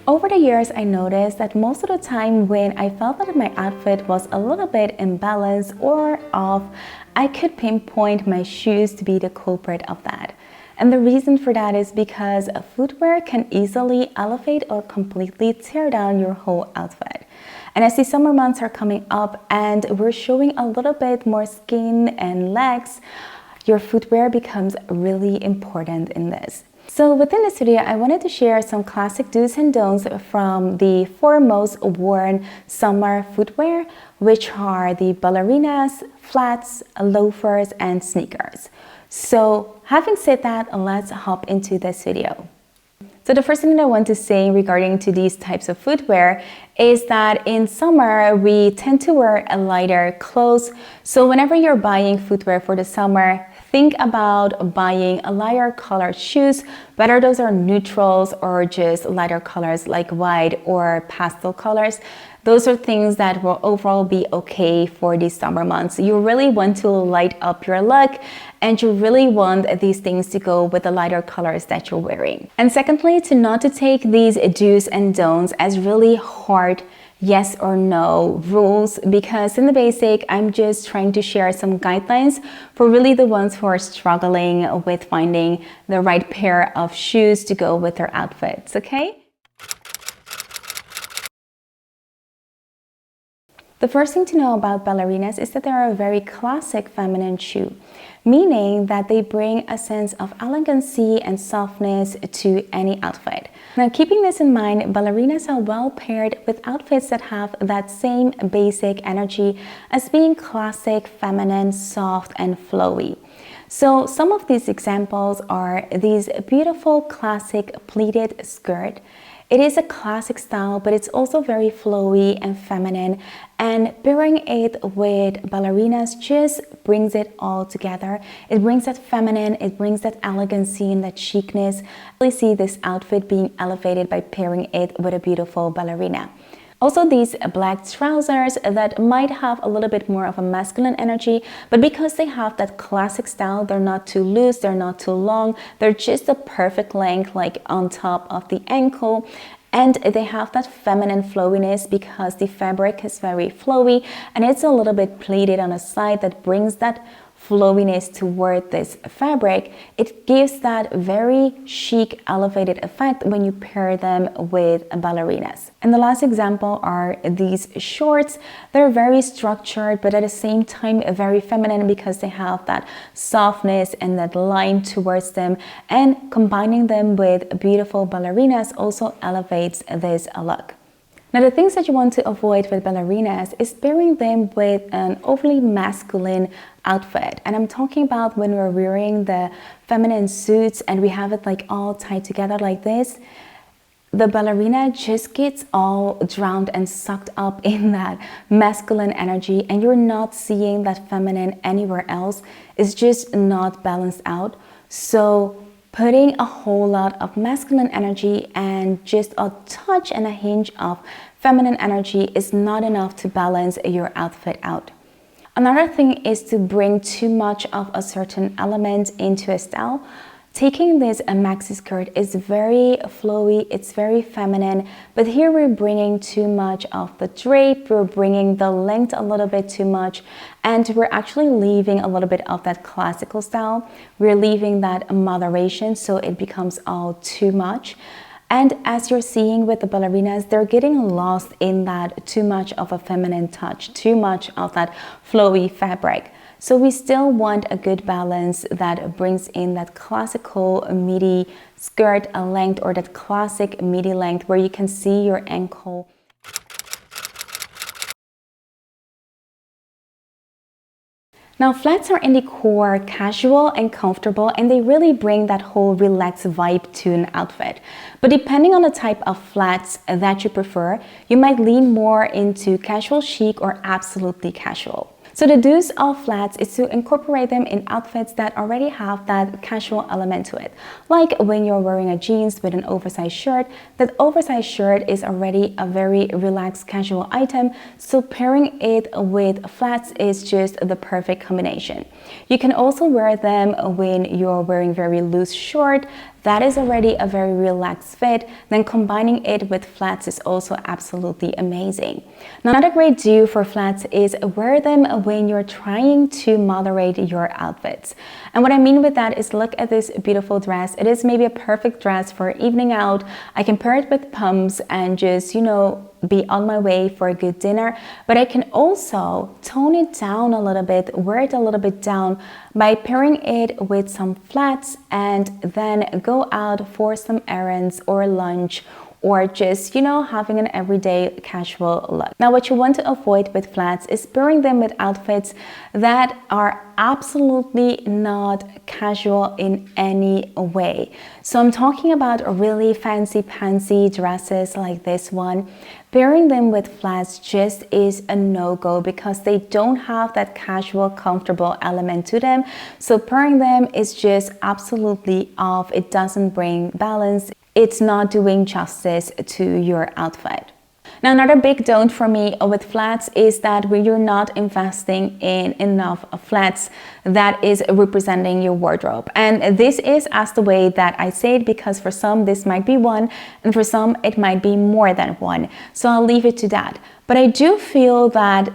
Over the years, I noticed that most of the time when I felt that my outfit was a little bit imbalanced or off, I could pinpoint my shoes to be the culprit of that. And the reason for that is because footwear can easily elevate or completely tear down your whole outfit. And as the summer months are coming up and we're showing a little bit more skin and legs, your footwear becomes really important in this. So within this video, I wanted to share some classic do's and don'ts from the 4 most worn summer footwear, which are the ballerinas, flats, loafers, and sneakers. So having said that, let's hop into this video. So the first thing that I want to say regarding to these types of footwear is that in summer, we tend to wear a lighter clothes. So whenever you're buying footwear for the summer, think about buying a lighter colored shoes, whether those are neutrals or just lighter colors like white or pastel colors. Those are things that will overall be okay for these summer months. You really want to light up your look and you really want these things to go with the lighter colors that you're wearing. And secondly, not to take these do's and don'ts as really hard yes or no rules, because in the basic, I'm just trying to share some guidelines for really the ones who are struggling with finding the right pair of shoes to go with their outfits, okay? The first thing to know about ballerinas is that they are a very classic feminine shoe, meaning that they bring a sense of elegancy and softness to any outfit. Now, keeping this in mind, ballerinas are well paired with outfits that have that same basic energy as being classic, feminine, soft, and flowy. So some of these examples are these beautiful classic pleated skirt. It is a classic style, but it's also very flowy and feminine, and pairing it with ballerinas just brings it all together. It brings that feminine, it brings that elegancy and that chicness. I really see this outfit being elevated by pairing it with a beautiful ballerina. Also, these black trousers that might have a little bit more of a masculine energy, but because they have that classic style, they're not too loose, they're not too long, they're just the perfect length, like on top of the ankle. And they have that feminine flowiness because the fabric is very flowy and it's a little bit pleated on the side that brings that flowiness toward this fabric. It gives that very chic, elevated effect when you pair them with ballerinas. And the last example are these shorts. They're very structured, but at the same time very feminine because they have that softness and that line towards them. And combining them with beautiful ballerinas also elevates this look. Now, the things that you want to avoid with ballerinas is pairing them with an overly masculine outfit. And I'm talking about when we're wearing the feminine suits and we have it like all tied together like this. The ballerina just gets all drowned and sucked up in that masculine energy, and you're not seeing that feminine anywhere else. It's just not balanced out. So putting a whole lot of masculine energy and just a touch and a hinge of feminine energy is not enough to balance your outfit out. Another thing is to bring too much of a certain element into a style. Taking this maxi skirt is very flowy, it's very feminine, but here we're bringing too much of the drape, we're bringing the length a little bit too much, and we're actually leaving a little bit of that classical style. We're leaving that moderation, so it becomes all too much. And as you're seeing with the ballerinas, they're getting lost in that too much of a feminine touch, too much of that flowy fabric. So we still want a good balance that brings in that classical midi skirt length, or that classic midi length where you can see your ankle. Now, flats are in the core casual and comfortable, and they really bring that whole relaxed vibe to an outfit. But depending on the type of flats that you prefer, you might lean more into casual chic or absolutely casual. So the do's of flats is to incorporate them in outfits that already have that casual element to it. Like when you're wearing a jeans with an oversized shirt, that oversized shirt is already a very relaxed casual item, so pairing it with flats is just the perfect combination. You can also wear them when you're wearing very loose short that is already a very relaxed fit, then combining it with flats is also absolutely amazing. Now, another great do for flats is wear them when you're trying to moderate your outfits. And what I mean with that is, look at this beautiful dress. It is maybe a perfect dress for evening out. I can pair it with pumps and just, be on my way for a good dinner, but I can also tone it down a little bit, wear it a little bit down by pairing it with some flats and then go out for some errands or lunch, or just, having an everyday casual look. Now, what you want to avoid with flats is pairing them with outfits that are absolutely not casual in any way. So I'm talking about really fancy pantsy dresses like this one. Pairing them with flats just is a no-go because they don't have that casual, comfortable element to them. So pairing them is just absolutely off. It doesn't bring balance. It's not doing justice to your outfit. Now, another big don't for me with flats is that when you're not investing in enough flats that is representing your wardrobe. And this is as the way that I say it, because for some this might be one and for some it might be more than one. So I'll leave it to that. But I do feel that,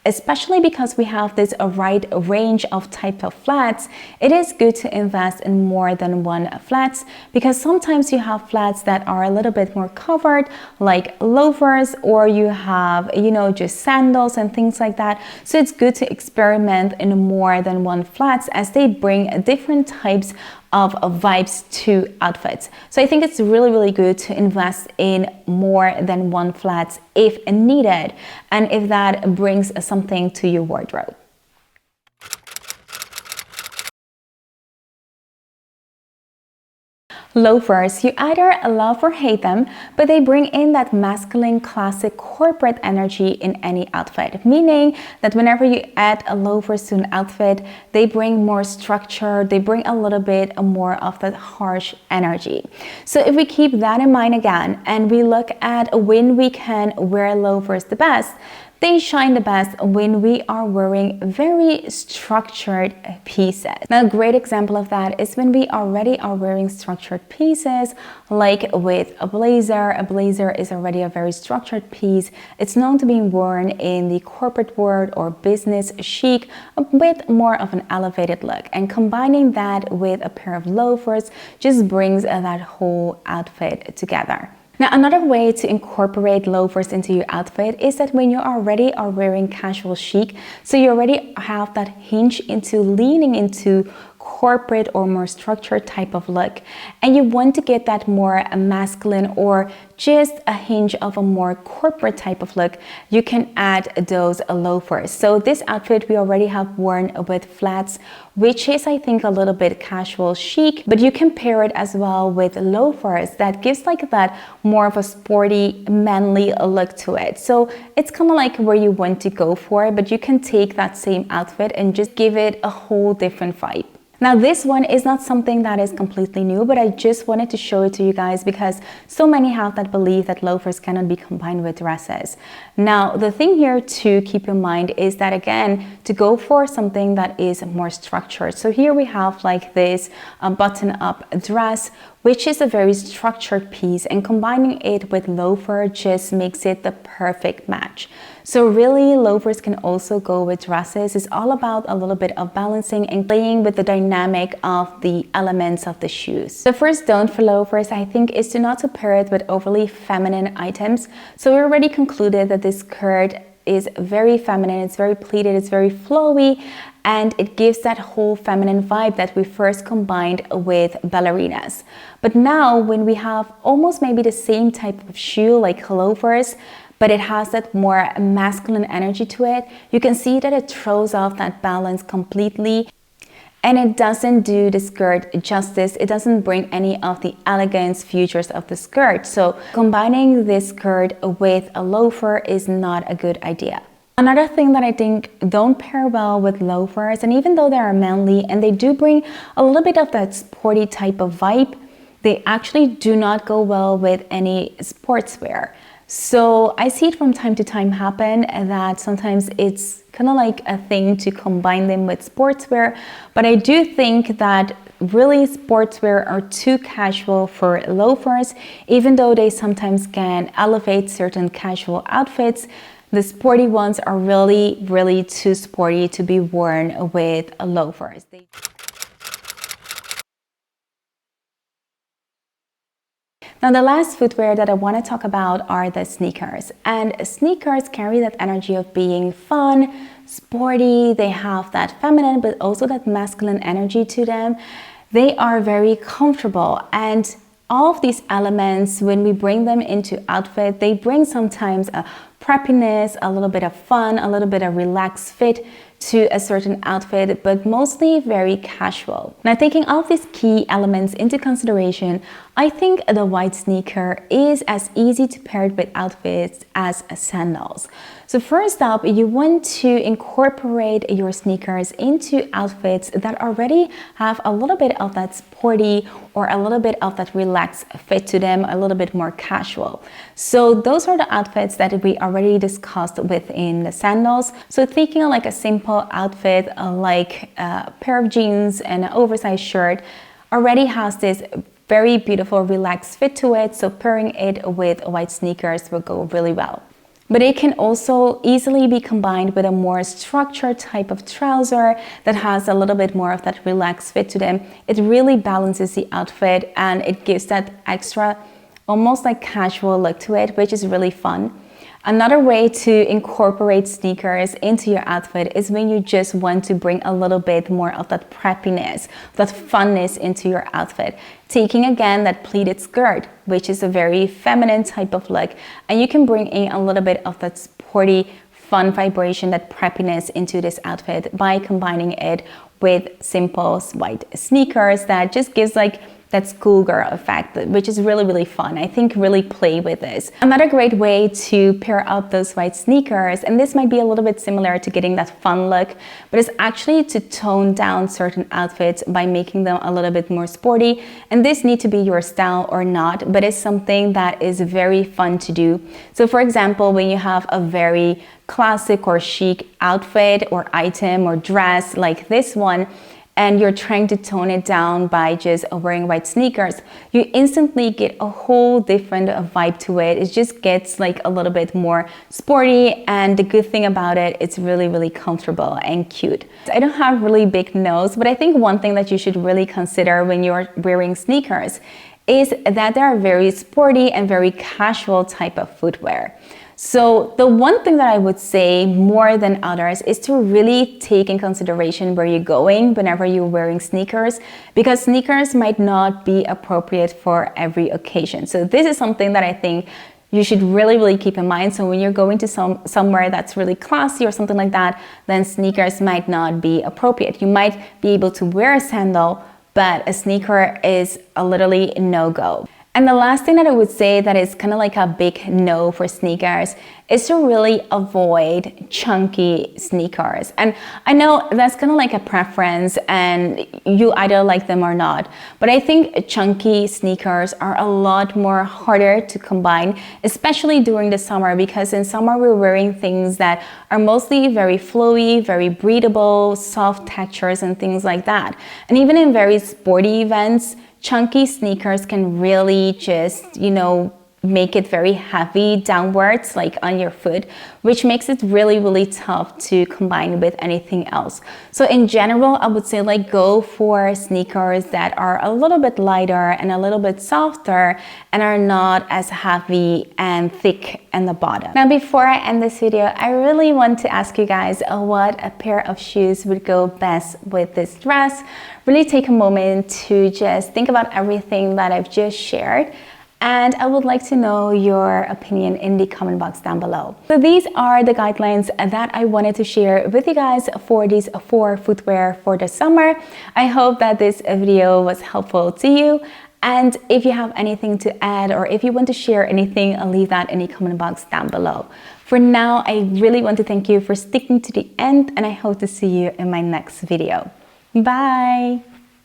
especially because we have this wide range of type of flats, it is good to invest in more than one flats, because sometimes you have flats that are a little bit more covered, like loafers, or you have, just sandals and things like that. So it's good to experiment in more than one flats, as they bring different types of vibes to outfits. So I think it's really, really good to invest in more than one flats if needed, and if that brings something to your wardrobe. Loafers, you either love or hate them, but they bring in that masculine, classic corporate energy in any outfit, meaning that whenever you add a loafers to an outfit, they bring more structure, they bring a little bit more of that harsh energy. So if we keep that in mind again, and we look at when we can wear loafers the best, they shine the best when we are wearing very structured pieces. Now, a great example of that is when we already are wearing structured pieces, like with a blazer. A blazer is already a very structured piece. It's known to be worn in the corporate world or business chic with more of an elevated look. And combining that with a pair of loafers just brings that whole outfit together. Now, another way to incorporate loafers into your outfit is that when you already are wearing casual chic, so you already have that hinge into leaning into corporate or more structured type of look, and you want to get that more masculine or just a hinge of a more corporate type of look, you can add those loafers. So this outfit we already have worn with flats, which is, I think, a little bit casual chic, but you can pair it as well with loafers that gives like that more of a sporty, manly look to it. So it's kind of like where you want to go for, but you can take that same outfit and just give it a whole different vibe. Now, this one is not something that is completely new, but I just wanted to show it to you guys because so many have that belief that loafers cannot be combined with dresses. Now, the thing here to keep in mind is that, again, to go for something that is more structured. So here we have like this button-up dress, which is a very structured piece, and combining it with loafer just makes it the perfect match. So really, loafers can also go with dresses. It's all about a little bit of balancing and playing with the dynamic of the elements of the shoes. The first don't for loafers, I think, is to not to pair it with overly feminine items. So we already concluded that this skirt is very feminine, it's very pleated, it's very flowy, and it gives that whole feminine vibe that we first combined with ballerinas. But now when we have almost maybe the same type of shoe like loafers, but it has that more masculine energy to it, you can see that it throws off that balance completely, and it doesn't do the skirt justice. It doesn't bring any of the elegance features of the skirt. So combining this skirt with a loafer is not a good idea. Another thing that I think don't pair well with loafers, and even though they are manly and they do bring a little bit of that sporty type of vibe, they actually do not go well with any sportswear. So I see it from time to time happen that sometimes it's kind of like a thing to combine them with sportswear, but I do think that really sportswear or too casual for loafers. Even though they sometimes can elevate certain casual outfits, the sporty ones are really too sporty to be worn with loafers. Now, the last footwear that I want to talk about are the sneakers. And sneakers carry that energy of being fun, sporty. They have that feminine but also that masculine energy to them. They are very comfortable, and all of these elements, when we bring them into outfit, they bring sometimes a preppiness, a little bit of fun, a little bit of relaxed fit to a certain outfit, but mostly very casual. Now, taking all of these key elements into consideration, I think the white sneaker is as easy to pair with outfits as sandals. So first up, you want to incorporate your sneakers into outfits that already have a little bit of that sporty or a little bit of that relaxed fit to them, a little bit more casual. So those are the outfits that we already discussed within the sandals. So thinking like a simple outfit like a pair of jeans and an oversized shirt already has this very beautiful relaxed fit to it, so pairing it with white sneakers will go really well. But it can also easily be combined with a more structured type of trouser that has a little bit more of that relaxed fit to them. It really balances the outfit and it gives that extra, almost like casual look to it, which is really fun. Another way to incorporate sneakers into your outfit is when you just want to bring a little bit more of that preppiness, that funness into your outfit. Taking again that pleated skirt, which is a very feminine type of look, and you can bring in a little bit of that sporty, fun vibration, that preppiness into this outfit by combining it with simple white sneakers that just gives like that schoolgirl effect, which is really fun. I think really play with this. Another great way to pair up those white sneakers, and this might be a little bit similar to getting that fun look, but it's actually to tone down certain outfits by making them a little bit more sporty. And this need to be your style or not, but it's something that is very fun to do. So for example, when you have a very classic or chic outfit or item or dress like this one, and you're trying to tone it down by just wearing white sneakers, you instantly get a whole different vibe to it. It just gets like a little bit more sporty, and the good thing about it, it's really comfortable and cute. I don't have really big nose, but I think one thing that you should really consider when you're wearing sneakers is that they are very sporty and very casual type of footwear. So the one thing that I would say more than others is to really take in consideration where you're going whenever you're wearing sneakers, because sneakers might not be appropriate for every occasion. So this is something that I think you should really keep in mind. So when you're going to somewhere that's really classy or something like that, then sneakers might not be appropriate. You might be able to wear a sandal, but a sneaker is a literally no-go. And the last thing that I would say that is kind of like a big no for sneakers is to really avoid chunky sneakers. And I know that's kind of like a preference and you either like them or not, but I think chunky sneakers are a lot more harder to combine, especially during the summer, because in summer we're wearing things that are mostly very flowy, very breathable, soft textures and things like that. And even in very sporty events, chunky sneakers can really just, make it very heavy downwards, like on your foot, which makes it really tough to combine with anything else. So in general, I would say like go for sneakers that are a little bit lighter and a little bit softer and are not as heavy and thick in the bottom. Now, before I end this video, I really want to ask you guys what a pair of shoes would go best with this dress. Really take a moment to just think about everything that I've just shared. And I would like to know your opinion in the comment box down below. So these are the guidelines that I wanted to share with you guys for these 4 footwear for the summer. I hope that this video was helpful to you. And if you have anything to add or if you want to share anything, I'll leave that in the comment box down below. For now, I really want to thank you for sticking to the end, and I hope to see you in my next video. Bye!